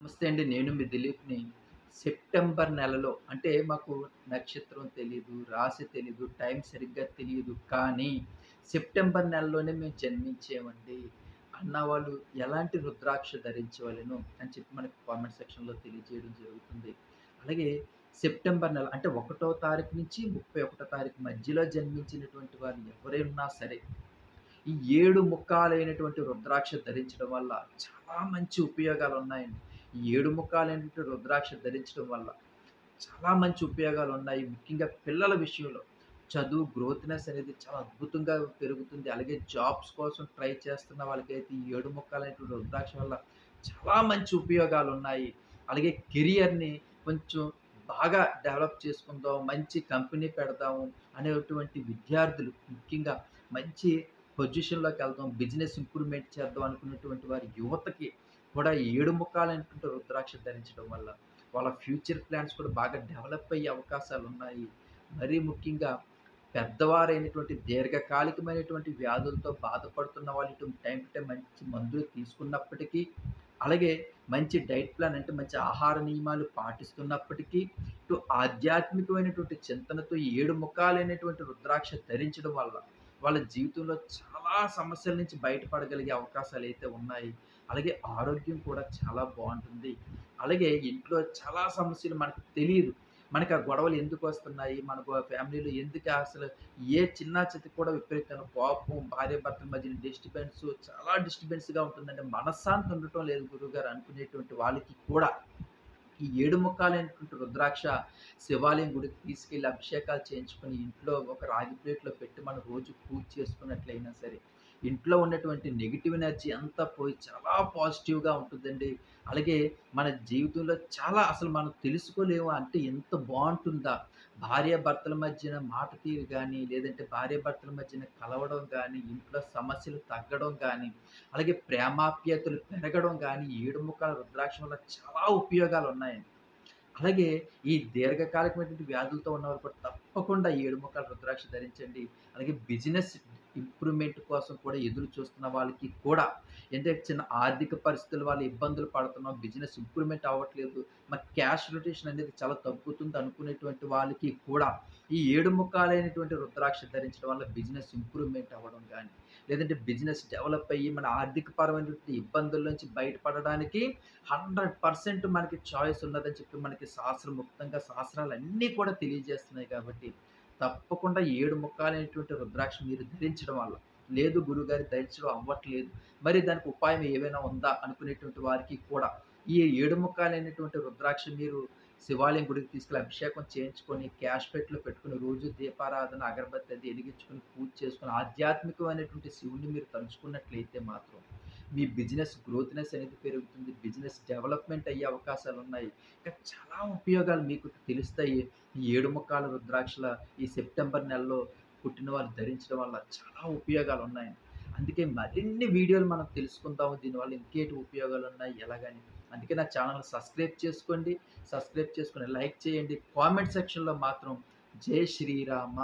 నమస్తే అండి. నేను మీ దిలీప్‌ని. సెప్టెంబర్ నెలలో అంటే మాకు నక్షత్రం తెలీదు, రాశి తెలీదు, టైం సరిగ్గా తెలియదు. కానీ సెప్టెంబర్ నెలలోనే మేము జన్మించామండి అన్నవాళ్ళు ఎలాంటి రుద్రాక్ష ధరించవలెను అని చెప్పి మనకి కామెంట్ సెక్షన్‌లో తెలియజేయడం జరుగుతుంది. అలాగే సెప్టెంబర్ నెల అంటే 1 తారీఖు నుంచి 31 తారీఖు మధ్యలో జన్మించినటువంటి వారు ఎవరైనా సరే ఈ 7 ముక్కాలైనటువంటి రుద్రాక్ష ధరించడం వల్ల చాలా మంచి ఉపయోగాలున్నాయండి. ఈ 7 ముక్కాలైనటువంటి రుద్రాక్ష ధరించడం వల్ల చాలా మంచి ఉపయోగాలున్నాయి. ముఖ్యంగా పిల్లల విషయంలో చదువు గ్రోత్‌నెస్ అనేది చాలా అద్భుతంగా పెరుగుతుంది. అలాగే జాబ్స్ కోసం ట్రై చేస్తున్న వాళ్ళకైతే ఈ 7 ముక్కాలైనటువంటి రుద్రాక్ష వల్ల చాలా మంచి ఉపయోగాలున్నాయి. అలాగే కెరియర్‌ని కొంచెం బాగా డెవలప్ చేసుకుందాం, మంచి కంపెనీ పెడదాము అనేటువంటి విద్యార్థులు ముఖ్యంగా మంచి పొజిషన్‌లోకెళ్దాం, బిజినెస్ ఇంప్రూవ్‌మెంట్ చేద్దాం అనుకున్నటువంటి వారి యువతకి కూడా ఏడు ముక్కాలైనటువంటి రుద్రాక్ష ధరించడం వల్ల వాళ్ళ ఫ్యూచర్ ప్లాన్స్ కూడా బాగా డెవలప్ అయ్యే అవకాశాలున్నాయి. మరీ ముఖ్యంగా పెద్దవారైనటువంటి దీర్ఘకాలికమైనటువంటి వ్యాధులతో బాధపడుతున్న వాళ్ళు ఇటు టైమ్ టు టైమ్ మంచి మందులు తీసుకున్నప్పటికీ, అలాగే మంచి డైట్ ప్లాన్ అంటే మంచి ఆహార నియమాలు పాటిస్తున్నప్పటికీ, ఇటు ఆధ్యాత్మికమైనటువంటి చింతనతో ఈ ఏడు ముఖాలైనటువంటి రుద్రాక్ష ధరించడం వల్ల వాళ్ళ జీవితంలో చాలా సమస్యల నుంచి బయటపడగలిగే అవకాశాలైతే ఉన్నాయి. అలాగే ఆరోగ్యం కూడా చాలా బావుంటుంది. అలాగే ఇంట్లో చాలా సమస్యలు మనకు తెలీదు. మనకు ఆ గొడవలు ఎందుకొస్తున్నాయి? మనకు ఆ ఫ్యామిలీలో ఎందుకు అసలు ఏ చిన్న చితక కూడా విపరీతమైన కోపం, భార్యాభర్తల మధ్యన చాలా డిస్టర్బెన్స్‌గా ఉంటుందండి. మనశ్శాంతి ఉండటం లేదు గురువుగారు అనుకునేటువంటి వాళ్ళకి కూడా ఈ ఏడు ముక్కాలైనటువంటి రుద్రాక్ష శివాలయం గుడికి తీసుకెళ్ళి అభిషేకాలు చేయించుకొని ఇంట్లో ఒక రాగి ప్లేట్‌లో పెట్టి మనం రోజు పూజ చేసుకున్నట్లయినా సరే, ఇంట్లో ఉన్నటువంటి నెగెటివ్ ఎనర్జీ అంతా పోయి చాలా పాజిటివ్‌గా ఉంటుందండి. అలాగే మన జీవితంలో చాలా అసలు మనం తెలుసుకోలేము అంటే ఎంత బావుంటుందా? భార్యాభర్తల మధ్యన మాట తీరు గాని, లేదంటే భార్యాభర్తల మధ్యన కలవడం గాని, ఇంట్లో సమస్యలు తగ్గడం గాని, అలాగే ప్రేమాప్యాయతలు పెరగడం గాని, ఏడు ముఖాల రుద్రాక్ష వల్ల చాలా ఉపయోగాలున్నాయండి. అలాగే ఈ దీర్ఘకాలికమైనటువంటి వ్యాధులతో ఉన్నవారు కూడా తప్పకుండా ఈ ఏడు ముఖాల రుద్రాక్ష ధరించండి. అలాగే బిజినెస్ ఇంప్రూవ్‌మెంట్ కోసం కూడా ఎదురు చూస్తున్న వాళ్ళకి కూడా అంటే చిన్న ఆర్థిక పరిస్థితుల వల్ల ఇబ్బందులు పడుతున్నాం, బిజినెస్ ఇంప్రూవ్‌మెంట్ అవ్వట్లేదు, మాకు క్యాష్ రొటేషన్ అనేది చాలా తగ్గుతుంది అనుకునేటువంటి వాళ్ళకి కూడా ఈ ఏడు ముఖాలైనటువంటి రుద్రాక్ష ధరించడం వల్ల బిజినెస్ ఇంప్రూవ్‌మెంట్ అవ్వడం గాని, లేదంటే బిజినెస్ డెవలప్ అయ్యి మన ఆర్థిక పరమైనటువంటి ఇబ్బందుల నుంచి బయటపడడానికి 100% మనకి చాయిస్ ఉన్నదని చెప్పి మనకి శాస్త్రముక్తంగా శాస్త్రాలన్నీ కూడా తెలియజేస్తున్నాయి కాబట్టి, తప్పకుండా 7 ముక్కాలైనటువంటి రుద్రాక్ష మీరు ధరించడం వల్ల, లేదు గురువుగారు ధరించడం అవ్వట్లేదు, మరి దానికి ఉపాయం ఏమైనా ఉందా అనుకునేటువంటి వారికి కూడా, ఈ 7 ముక్కాలైనటువంటి రుద్రాక్ష మీరు శివాలయం గుడికి తీసుకెళ్ళి అభిషేకం చేయించుకొని, క్యాష్ పెట్టులో పెట్టుకొని, రోజు దీపారాధన, అగరబత్తి అది ఎలిగించుకొని, పూజ చేసుకొని, ఆధ్యాత్మికమైనటువంటి శివుడిని మీరు తలుచుకున్నట్లయితే మాత్రం, మీ బిజినెస్ గ్రోత్‌నెస్ అనేది పెరుగుతుంది. బిజినెస్ డెవలప్‌మెంట్ అయ్యే అవకాశాలున్నాయి. ఇంకా చాలా ఉపయోగాలు మీకు తెలుస్తాయి. ఈ ఏడు ముక్కాల రుద్రాక్షల ఈ సెప్టెంబర్ నెలలో పుట్టిన వాళ్ళు ధరించడం వల్ల చాలా ఉపయోగాలున్నాయండి. అందుకే మరిన్ని వీడియోలు మనం తెలుసుకుందాము. దీనివల్ల ఇంకేటి ఉపయోగాలున్నాయి ఎలాగని. అందుకే నా ఛానెల్‌ని సబ్స్క్రైబ్ చేసుకోండి. సబ్స్క్రైబ్ చేసుకొని లైక్ చేయండి. కామెంట్ సెక్షన్‌లో మాత్రం జై శ్రీరామ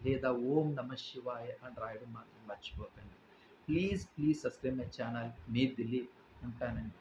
లేదా ఓం నమః శివాయ అని రాయడం మాత్రం మర్చిపోకండి. Please subscribe my channel. మీ దిలీప్ ఉంటానండి.